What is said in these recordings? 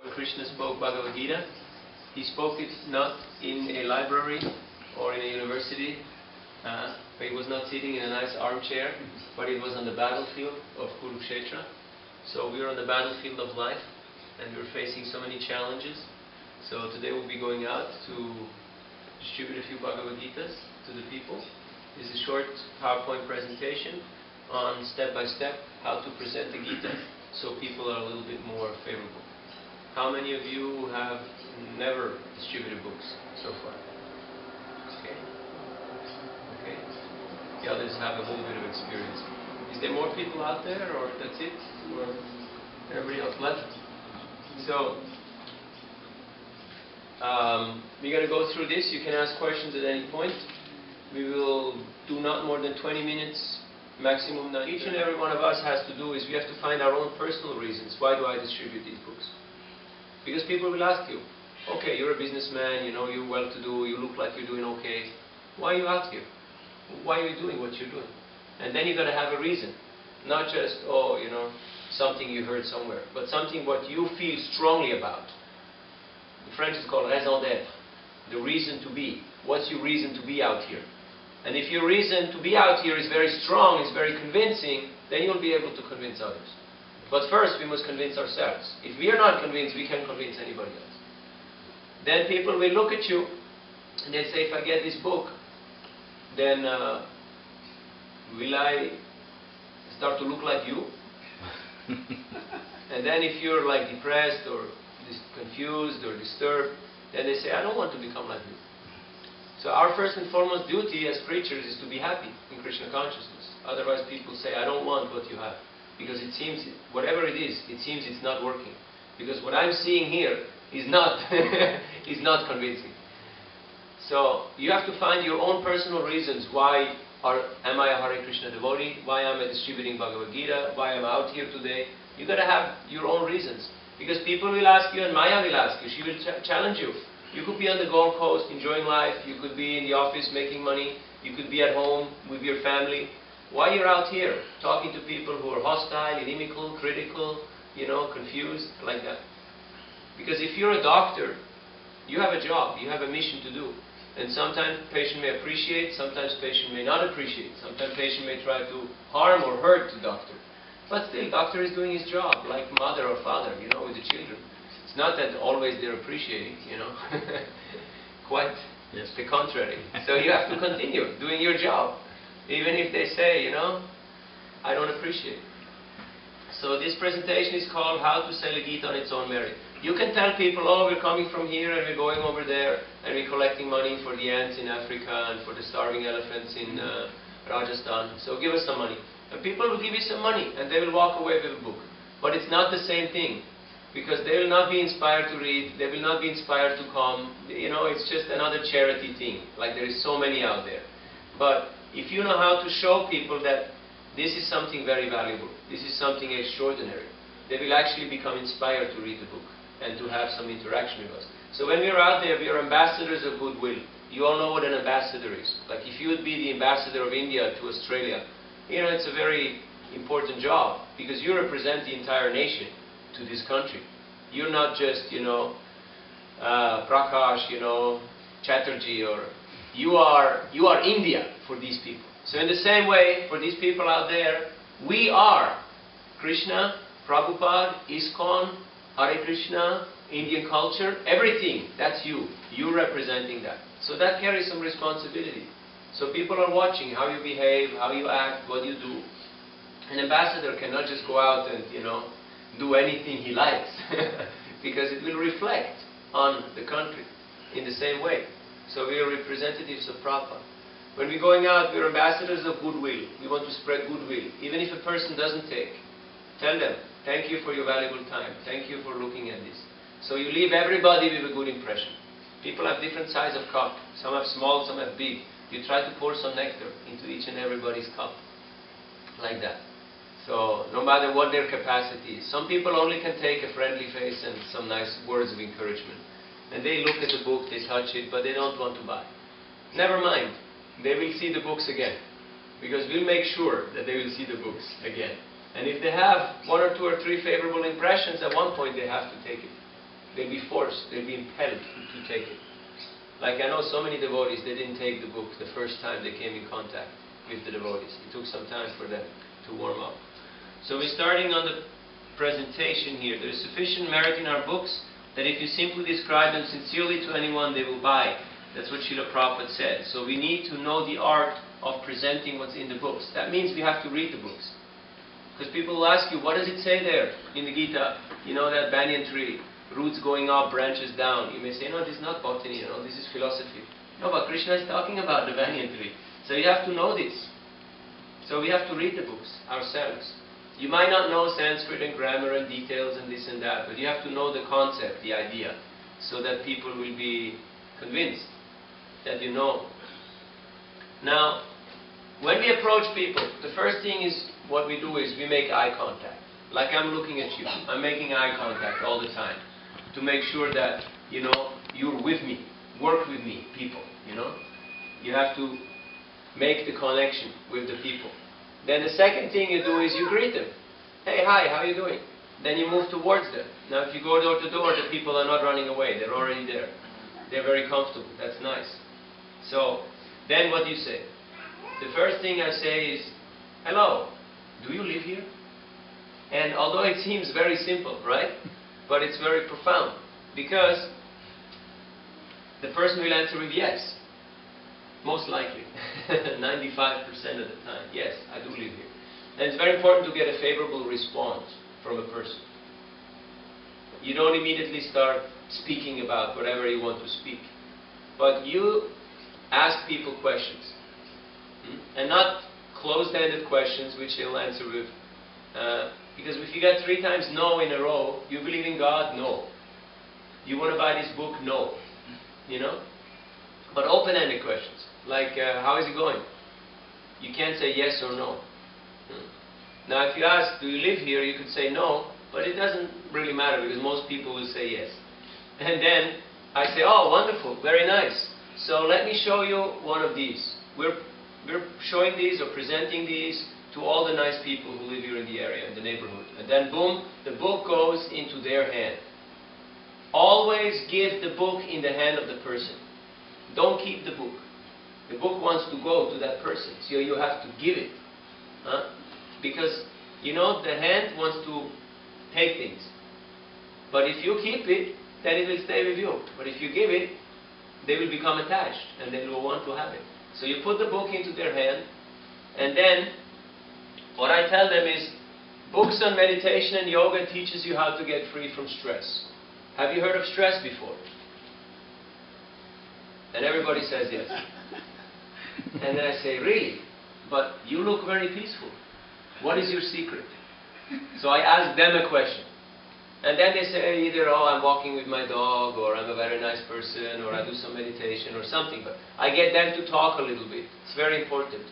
Krishna spoke Bhagavad Gita. He spoke it not in a library or in a university. He was not sitting in a nice armchair, but it was on the battlefield of Kurukshetra. So we are on the battlefield of life, and we're facing so many challenges. So today we'll be going out to distribute a few Bhagavad Gitas to the people. This is a short PowerPoint presentation on step-by-step how to present the Gita so people are a little bit more favorable. How many of you have never distributed books so far? Okay. Okay. The others have a little bit of experience. Is there more people out there, or that's it? Or everybody else left? So, we're going to go through this. You can ask questions at any point. We will do not more than 20 minutes maximum. Now, each and every one of us has to do is we have to find our own personal reasons. Why do I distribute these books? Because people will ask you, okay, you're a businessman, you know, you're well-to-do, you look like you're doing okay. Why are you out here? Why are you doing what you're doing? And then you've got to have a reason. Not just, oh, you know, something you heard somewhere, but something what you feel strongly about. The French is called raison d'être, the reason to be. What's your reason to be out here? And if your reason to be out here is very strong, is very convincing, then you'll be able to convince others. But first, we must convince ourselves. If we are not convinced, we can't convince anybody else. Then people will look at you, and they'll say, if I get this book, then will I start to look like you? And then if you're like depressed or confused or disturbed, then they say, I don't want to become like you. So our first and foremost duty as preachers is to be happy in Krishna consciousness. Otherwise people say, I don't want what you have. Because it seems, whatever it seems it's not working. Because what I'm seeing here is not, is not convincing. So you have to find your own personal reasons. Why am I a Hare Krishna devotee? Why am I distributing Bhagavad Gita? Why am I out here today? You've got to have your own reasons. Because people will ask you, and Maya will ask you, she will challenge you. You could be on the Gold Coast enjoying life, you could be in the office making money, you could be at home with your family. Why you're out here talking to people who are hostile, inimical, critical, you know, confused, like that? Because if you're a doctor, you have a job, you have a mission to do. And sometimes patient may appreciate, sometimes patient may not appreciate, sometimes patient may try to harm or hurt the doctor. But still, doctor is doing his job, like mother or father, you know, with the children. It's not that always they're appreciating, you know. Quite the contrary. So you have to continue doing your job. Even if they say, you know, I don't appreciate. So this presentation is called How to Sell a Gita on Its Own Merit. You can tell people, oh, we're coming from here and we're going over there and we're collecting money for the ants in Africa and for the starving elephants in Rajasthan. So give us some money. And people will give you some money and they will walk away with a book. But it's not the same thing. Because they will not be inspired to read, they will not be inspired to come. You know, it's just another charity thing. Like there is so many out there. But if you know how to show people that this is something very valuable, this is something extraordinary, they will actually become inspired to read the book and to have some interaction with us. So when we are out there, we are ambassadors of goodwill. You all know what an ambassador is. Like if you would be the ambassador of India to Australia, you know, it's a very important job because you represent the entire nation to this country. You're not just, you know, Prakash, you know, Chatterjee, or you are India for these people. So in the same way, for these people out there, we are Krishna, Prabhupada, ISKCON, Hare Krishna, Indian culture, everything. That's you. You're representing that. So that carries some responsibility. So people are watching how you behave, how you act, what you do. An ambassador cannot just go out and, you know, do anything he likes because it will reflect on the country in the same way. So we are representatives of Prabhupada. When we're going out, we're ambassadors of goodwill. We want to spread goodwill. Even if a person doesn't take, tell them, thank you for your valuable time. Thank you for looking at this. So you leave everybody with a good impression. People have different size of cup. Some have small, some have big. You try to pour some nectar into each and everybody's cup. Like that. So no matter what their capacity is. Some people only can take a friendly face and some nice words of encouragement. And they look at the book, they touch it, but they don't want to buy. Never mind. They will see the books again. Because we'll make sure that they will see the books again. And if they have one or two or three favorable impressions, at one point they have to take it. They'll be forced, they'll be impelled to take it. Like I know so many devotees, they didn't take the book the first time they came in contact with the devotees. It took some time for them to warm up. So we're starting on the presentation here. There is sufficient merit in our books that if you simply describe them sincerely to anyone, they will buy. That's what Srila Prabhupada said. So we need to know the art of presenting what's in the books. That means we have to read the books. Because people will ask you, what does it say there in the Gita? You know, that banyan tree, roots going up, branches down. You may say, no, this is not botany, you know, this is philosophy. No, but Krishna is talking about the banyan tree. So you have to know this. So we have to read the books ourselves. You might not know Sanskrit and grammar and details and this and that, but you have to know the concept, the idea, so that people will be convinced that you know. Now, when we approach people, the first thing is, what we do is we make eye contact. Like I'm looking at you. I'm making eye contact all the time to make sure that, you know, you're with me. Work with me, people, you know. You have to make the connection with the people. Then the second thing you do is you greet them. Hey, hi, how are you doing? Then you move towards them. Now if you go door to door, the people are not running away. They're already there. They're very comfortable. That's nice. So, then what do you say? The first thing I say is, hello, do you live here? And although it seems very simple, right? But it's very profound. Because the person will answer with yes. Most likely. 95% of the time. Yes, I do live here. And it's very important to get a favorable response from a person. You don't immediately start speaking about whatever you want to speak. But you ask people questions. And not closed-ended questions which they'll answer with. Because if you get 3 times no in a row, you believe in God? No. You want to buy this book? No. You know? But open-ended questions. Like, how is it going? You can't say yes or no. Now, if you ask, do you live here? You could say no, but it doesn't really matter because most people will say yes. And then I say, oh, wonderful, very nice. So let me show you one of these. We're showing these or presenting these to all the nice people who live here in the area, in the neighborhood. And then, boom, the book goes into their hand. Always give the book in the hand of the person. Don't keep the book. The book wants to go to that person, so you have to give it. Because, you know, the hand wants to take things. But if you keep it, then it will stay with you. But if you give it, they will become attached, and they will want to have it. So you put the book into their hand, and then what I tell them is, books on meditation and yoga teaches you how to get free from stress. Have you heard of stress before? And everybody says yes. And then I say, really? But you look very peaceful. What is your secret? So I ask them a question. And then they say either, oh, I'm walking with my dog, or I'm a very nice person, or I do some meditation or something. But I get them to talk a little bit. It's very important.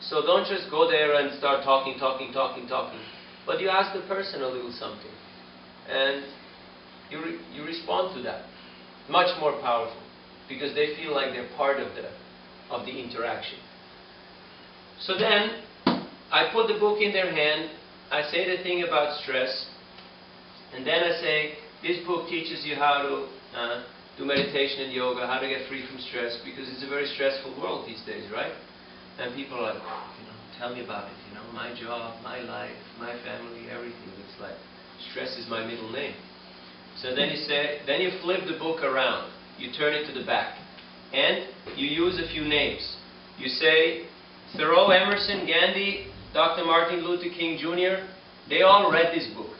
So don't just go there and start talking. But you ask the person a little something. And you respond to that. Much more powerful. Because they feel like they're part of the interaction. So then, I put the book in their hand. I say the thing about stress. And then I say, this book teaches you how to do meditation and yoga, how to get free from stress, because it's a very stressful world these days, right? And people are like, tell me about it, my job, my life, my family, everything. It's like, stress is my middle name. So then you flip the book around. You turn it to the back. And you use a few names. You say, Thoreau, Emerson, Gandhi, Dr. Martin Luther King Jr., they all read this book.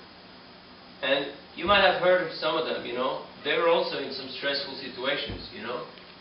And you might have heard of some of them, they were also in some stressful situations,